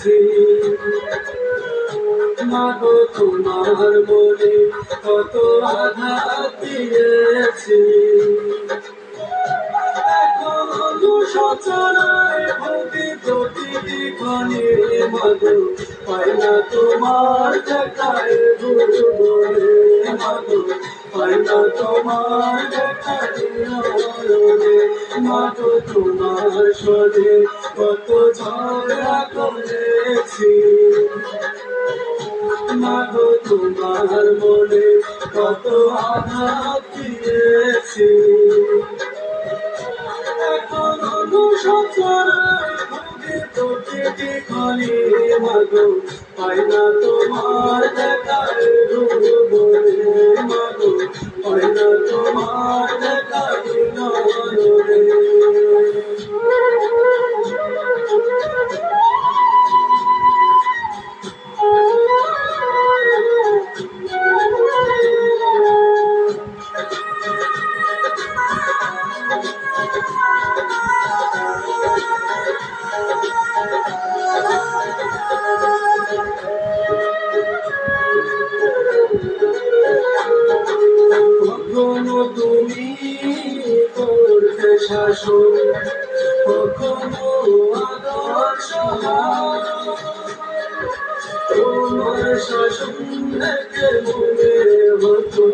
দিয়েছি মাগো তোমার মনে কত আঘাত দিয়েছি এখনো সচরায় ভোগে প্রতিটি ক্ষণে মাগো পাই না তোমার দেখায় ভুবনে মাগো পাই না তোমার দেখায় নয়নে মাগো তোমার সনে কত ঝগড়া করেছি মাগো তোমার মনে কত আঘাত দিয়েছি এখনো সচরায় ভোগে প্রতিটি ক্ষণে মাগো পাই না তোমার দেখায় ভুবনে মাগো পাই না তোমার দেখায় নয়নে কখনো তুমি করতে শাসন কখনো আদর্শ তোমার শাসন দেখে মনে হতো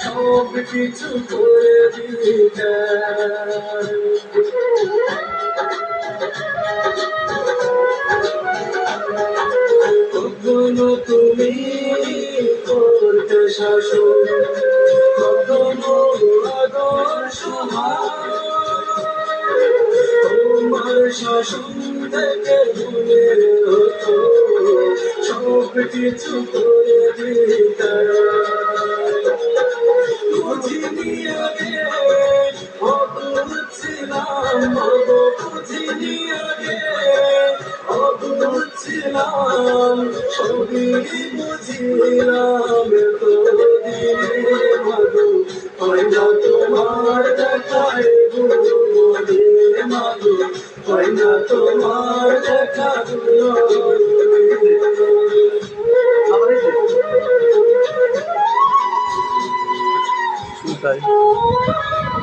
সব কিছু করে দিতে কখনো তুমি করতে শাসন কখনো আদর্শ তোমার শাসন দেখে মনে হতো সব কিছু করে দিতে বুঝিনি আগে অবুঝ ছিলাম বুঝিনি আগে অবুঝ ছিলাম সবই বুঝিলাম তোদিনে মাগো হয় না তোমার দেখায় ভুবনে মাগো হয় না তোমার দেখা তাই